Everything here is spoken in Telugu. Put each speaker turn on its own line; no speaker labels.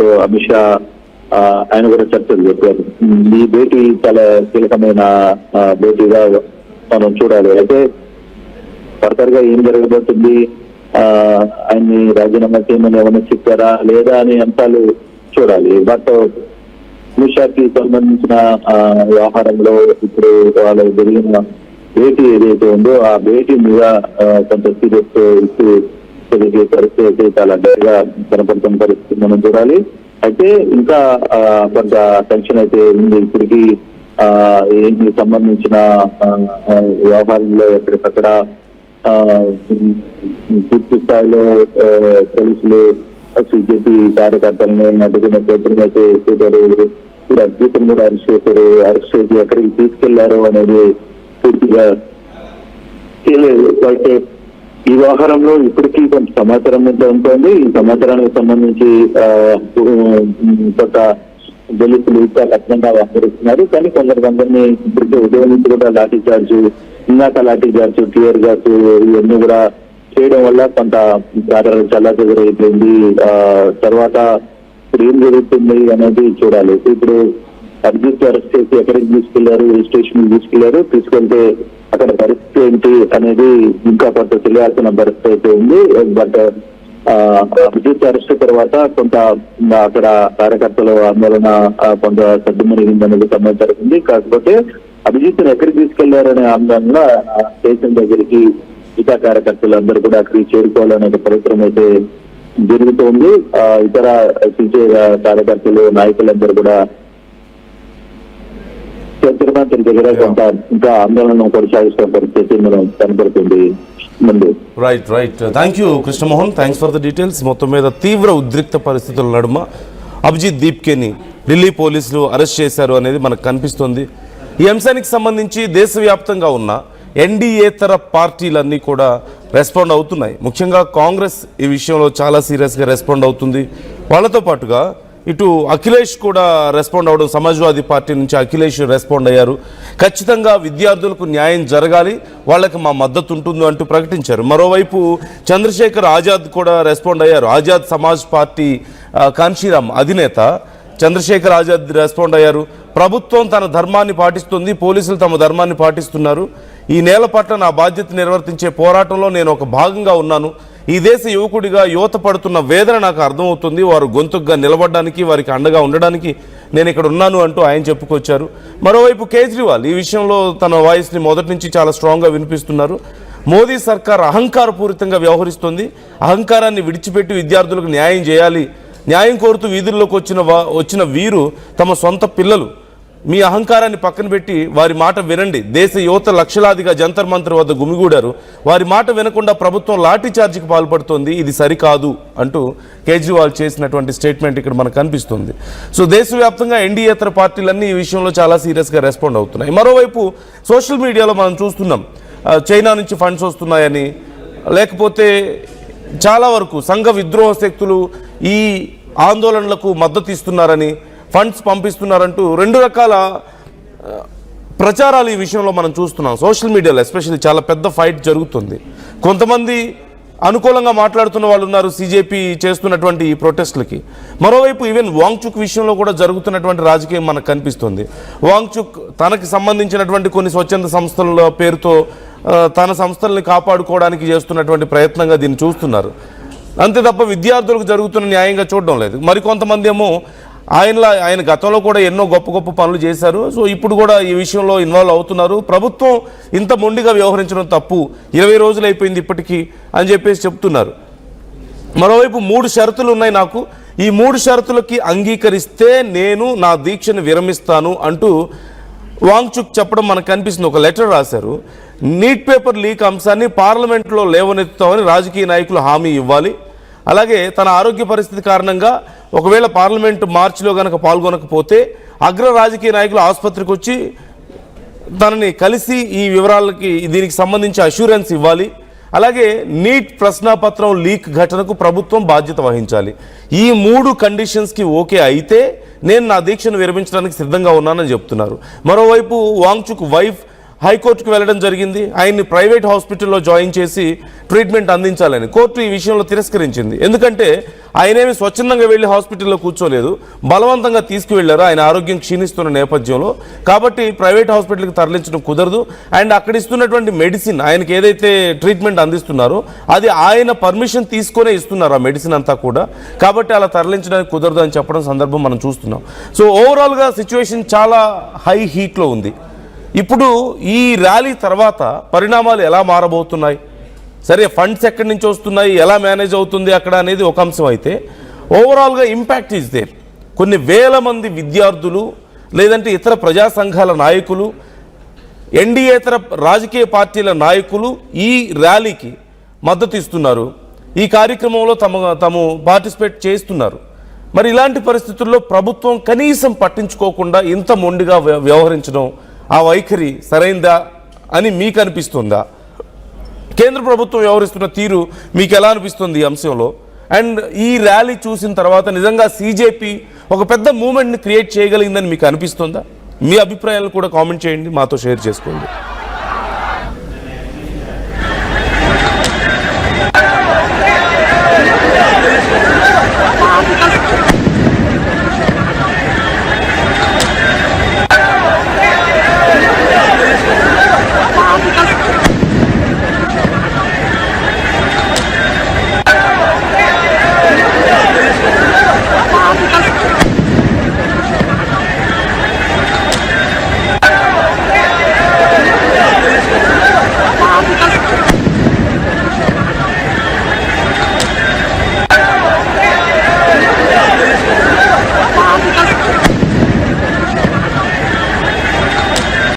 తో అమిత్ షా ఆయన కూడా చర్చలు చెప్పారు. ఈ భేటీ చాలా కీలకమైన భేటీగా మనం చూడాలి. అయితే ఫర్దర్ గా ఏం జరగబోతుంది, ఆయన్ని రాజీనామా చేయమని ఏమైనా చెప్పారా లేదా అనే అంశాలు చూడాలి. బట్ అమిత్ షాకి సంబంధించిన వ్యవహారంలో ఇప్పుడు వాళ్ళ జరిగిన భేటీ ఏదైతే ఉందో ఆ భేటీ మీద కొంత సీరియస్ ఇష్యూ జరిగే పరిస్థితి అయితే చాలా గట్టిగా కనపడుతున్న పరిస్థితి మనం చూడాలి. అయితే ఇంకా కొంత టెన్షన్ అయితే ఉంది. ఇప్పటికీ దీనికి సంబంధించిన వ్యవహారంలో ఎక్కడికక్కడ పూర్తి స్థాయిలో పోలీసులు బీజేపీ కార్యకర్తలను అడ్డుకునే ప్రయత్నం అయితే చేశారు. అద్భుతం కూడా అరెస్ట్ చేసి ఎక్కడికి తీసుకెళ్లారు అనేది పూర్తిగా తెలియదు. అయితే ఈ వ్యవహారంలో ఇప్పటికీ కొంత సమాచారం అయితే ఉంటుంది. ఈ సమాచారానికి సంబంధించి కొంత పోలీసులు ఇంకా కఠినంగా వ్యవహరిస్తున్నారు. కానీ కొందరిని ఇప్పటికే ఉదయం నుంచి కూడా లాఠీ చార్జ్, ఇందాక లాఠీ చార్జ్, టియర్ గ్యాస్ ఇవన్నీ కూడా చేయడం వల్ల కొంత చల్లాచెదరైపోయింది. తర్వాత ఇప్పుడు ఏం జరుగుతుంది అనేది చూడాలి. ఇప్పుడు అభిజిత్ అరెస్ట్ చేసి ఎక్కడికి తీసుకెళ్లారు, ఏ స్టేషన్ తీసుకెళ్లారు, తీసుకెళ్తే అక్కడ పరిస్థితి ఏంటి అనేది ఇంకా కొంత తెలియాల్సిన పరిస్థితి అయితే ఉంది. బట్ అభిజిత్ అరెస్ట్ తర్వాత కొంత అక్కడ కార్యకర్తల ఆందోళన కొంత సద్దుమణిగిందనేది సమాచారం ఉంది. కాకపోతే అభిజిత్ ఎక్కడికి తీసుకెళ్లారనే ఆందోళన స్టేషన్ దగ్గరికి ఇతర కార్యకర్తలు అందరూ కూడా అక్కడికి చేరుకోవాలనే ప్రయత్నం అయితే జరుగుతోంది. ఇతర సిజే కార్యకర్తలు నాయకులందరూ కూడా తిరుమల దగ్గర కొంత ఇంకా ఆందోళన కొనసాగిస్తున్న పరిస్థితి మనం కనబడుతుంది.
Right thank you Krishnamohan, thanks for the details. మొత్తం మీద తీవ్ర ఉద్రిక్త పరిస్థితుల నడుమ అభిజిత్ దీప్కేని ఢిల్లీ పోలీసులు అరెస్ట్ చేశారు అనేది మనకు కనిపిస్తుంది. ఈ అంశానికి సంబంధించి దేశవ్యాప్తంగా ఉన్న ఎన్డీఏతర పార్టీలన్నీ కూడా రెస్పాండ్ అవుతున్నాయి. ముఖ్యంగా కాంగ్రెస్ ఈ విషయంలో చాలా సీరియస్గా రెస్పాండ్ అవుతుంది. వాళ్ళతో పాటుగా ఇటు అఖిలేష్ కూడా రెస్పాండ్ అవ్వడం, సమాజ్వాదీ పార్టీ నుంచి అఖిలేష్ రెస్పాండ్ అయ్యారు. ఖచ్చితంగా విద్యార్థులకు న్యాయం జరగాలి, వాళ్ళకి మా మద్దతు ఉంటుంది అంటూ ప్రకటించారు. మరోవైపు చంద్రశేఖర్ ఆజాద్ కూడా రెస్పాండ్ అయ్యారు. ఆజాద్ సమాజ్ పార్టీ కాన్షీరామ్ అధినేత చంద్రశేఖర్ ఆజాద్ రెస్పాండ్ అయ్యారు. ప్రభుత్వం తన ధర్మాన్ని పాటిస్తుంది, పోలీసులు తమ ధర్మాన్ని పాటిస్తున్నారు. ఈ నేల పట్ల నా బాధ్యత నిర్వర్తించే పోరాటంలో నేను ఒక భాగంగా ఉన్నాను. ఈ దేశ యువకుడిగా యువత పడుతున్న వేదన నాకు అర్థమవుతుంది. వారు గొంతుగా నిలబడడానికి, వారికి అండగా ఉండడానికి నేను ఇక్కడ ఉన్నాను అంటూ ఆయన చెప్పుకొచ్చారు. మరోవైపు కేజ్రీవాల్ ఈ విషయంలో తన వాయిస్ని మొదటి నుంచి చాలా స్ట్రాంగ్గా వినిపిస్తున్నారు. మోదీ సర్కార్ అహంకారపూరితంగా వ్యవహరిస్తుంది, అహంకారాన్ని విడిచిపెట్టి విద్యార్థులకు న్యాయం చేయాలి. న్యాయం కోరుతూ వీధుల్లోకి వచ్చిన వీరు తమ సొంత పిల్లలు. మీ అహంకారాన్ని పక్కన పెట్టి వారి మాట వినండి. దేశ యువత లక్షలాదిగా జంతర్ మంతర్ వద్ద గుమిగూడారు. వారి మాట వినకుండా ప్రభుత్వం లాఠీ చార్జికి పాల్పడుతోంది. ఇది సరికాదు అంటూ కేజ్రీవాల్ చేసినటువంటి స్టేట్మెంట్ ఇక్కడ మనకు కనిపిస్తుంది. సో దేశవ్యాప్తంగా ఎన్డీఏతర పార్టీలన్నీ ఈ విషయంలో చాలా సీరియస్గా రెస్పాండ్ అవుతున్నాయి. మరోవైపు సోషల్ మీడియాలో మనం చూస్తున్నాం చైనా నుంచి ఫండ్స్ వస్తున్నాయని, లేకపోతే చాలా వరకు సంఘ విద్రోహ శక్తులు ఈ ఆందోళనలకు మద్దతు ఇస్తున్నారని, ఫండ్స్ పంపిస్తున్నారంటూ రెండు రకాల ప్రచారాలు ఈ విషయంలో మనం చూస్తున్నాం. సోషల్ మీడియాలో ఎస్పెషల్లీ చాలా పెద్ద ఫైట్ జరుగుతుంది. కొంతమంది అనుకూలంగా మాట్లాడుతున్న వాళ్ళు ఉన్నారు సీజేపీ చేస్తున్నటువంటి ఈ ప్రొటెస్ట్లకి. మరోవైపు ఈవెన్ వాంగ్చుక్ విషయంలో కూడా జరుగుతున్నటువంటి రాజకీయం మనకు కనిపిస్తుంది. వాంగ్చుక్ తనకి సంబంధించినటువంటి కొన్ని స్వచ్ఛంద సంస్థల పేరుతో తన సంస్థల్ని కాపాడుకోవడానికి చేస్తున్నటువంటి ప్రయత్నంగా దీన్ని చూస్తున్నారు. అంతే తప్ప విద్యార్థులకు జరుగుతున్న న్యాయంగా చూడడం లేదు. మరికొంతమంది ఏమో ఆయన గతంలో కూడా ఎన్నో గొప్ప గొప్ప పనులు చేశారు, సో ఇప్పుడు కూడా ఈ విషయంలో ఇన్వాల్వ్ అవుతున్నారు. ప్రభుత్వం ఇంత మొండిగా వ్యవహరించడం తప్పు, 20 రోజులు అయిపోయింది ఇప్పటికీ అని చెప్పేసి చెప్తున్నారు. మరోవైపు 3 షరతులు ఉన్నాయి నాకు, ఈ 3 షరతులకి అంగీకరిస్తే నేను నా దీక్షను విరమిస్తాను అంటూ వాంగ్చుక్ చెప్పడం మనకు కనిపిస్తుంది. ఒక లెటర్ రాశారు. నీట్ పేపర్ లీక్ అంశాన్ని పార్లమెంట్లో లేవనెత్తుతామని రాజకీయ నాయకులు హామీ ఇవ్వాలి. అలాగే తన ఆరోగ్య పరిస్థితి కారణంగా ఒకవేళ పార్లమెంటు మార్చిలో కనుక పాల్గొనకపోతే అగ్ర రాజకీయ నాయకులు ఆసుపత్రికి వచ్చి తనని కలిసి ఈ వివరాలకి దీనికి సంబంధించి అష్యూరెన్స్ ఇవ్వాలి. అలాగే నీట్ ప్రశ్నాపత్రం లీక్ ఘటనకు ప్రభుత్వం బాధ్యత వహించాలి. ఈ 3 కండిషన్స్కి ఓకే అయితే నేను నా దీక్షను విరమించడానికి సిద్ధంగా ఉన్నానని చెప్తున్నారు. మరోవైపు వాంగ్చుక్ వైఫ్ హైకోర్టుకు వెళ్ళడం జరిగింది. ఆయన్ని ప్రైవేట్ హాస్పిటల్లో జాయిన్ చేసి ట్రీట్మెంట్ అందించాలని కోర్టు ఈ విషయంలో తిరస్కరించింది. ఎందుకంటే ఆయనేమి స్వచ్ఛందంగా వెళ్ళి హాస్పిటల్లో కూర్చోలేదు, బలవంతంగా తీసుకువెళ్లారు ఆయన ఆరోగ్యం క్షీణిస్తున్న నేపథ్యంలో. కాబట్టి ప్రైవేట్ హాస్పిటల్కి తరలించడం కుదరదు. అండ్ అక్కడ ఇస్తున్నటువంటి మెడిసిన్, ఆయనకి ఏదైతే ట్రీట్మెంట్ అందిస్తున్నారో అది ఆయన పర్మిషన్ తీసుకునే ఇస్తున్నారు ఆ మెడిసిన్ అంతా కూడా. కాబట్టి అలా తరలించడానికి కుదరదు అని చెప్పడం సందర్భం మనం చూస్తున్నాం. సో ఓవరాల్గా సిచ్యువేషన్ చాలా హై హీట్లో ఉంది. ఇప్పుడు ఈ ర్యాలీ తర్వాత పరిణామాలు ఎలా మారబోతున్నాయి, సరే ఫండ్స్ ఎక్కడి నుంచి వస్తున్నాయి, ఎలా మేనేజ్ అవుతుంది అక్కడ అనేది ఒక అంశం అయితే, ఓవరాల్గా ఇంపాక్ట్ ఈజ్ దేర్. కొన్ని వేల మంది విద్యార్థులు లేదంటే ఇతర ప్రజా సంఘాల నాయకులు, ఎన్డీయేతర రాజకీయ పార్టీల నాయకులు ఈ ర్యాలీకి మద్దతు ఇస్తున్నారు, ఈ కార్యక్రమంలో తాము పార్టిసిపేట్ చేస్తున్నారు. మరి ఇలాంటి పరిస్థితుల్లో ప్రభుత్వం కనీసం పట్టించుకోకుండా ఇంత మొండిగా వ్యవహరించడం, ఆ వైఖరి సరైందా అని మీకు అనిపిస్తుందా? కేంద్ర ప్రభుత్వం వ్యవహరిస్తున్న తీరు మీకు ఎలా అనిపిస్తుంది ఈ అంశంలో? అండ్ ఈ ర్యాలీ చూసిన తర్వాత నిజంగా సీజేపీ ఒక పెద్ద మూమెంట్ని క్రియేట్ చేయగలిగిందని మీకు అనిపిస్తుందా? మీ అభిప్రాయాలు కూడా కామెంట్ చేయండి, మాతో షేర్ చేసుకోండి.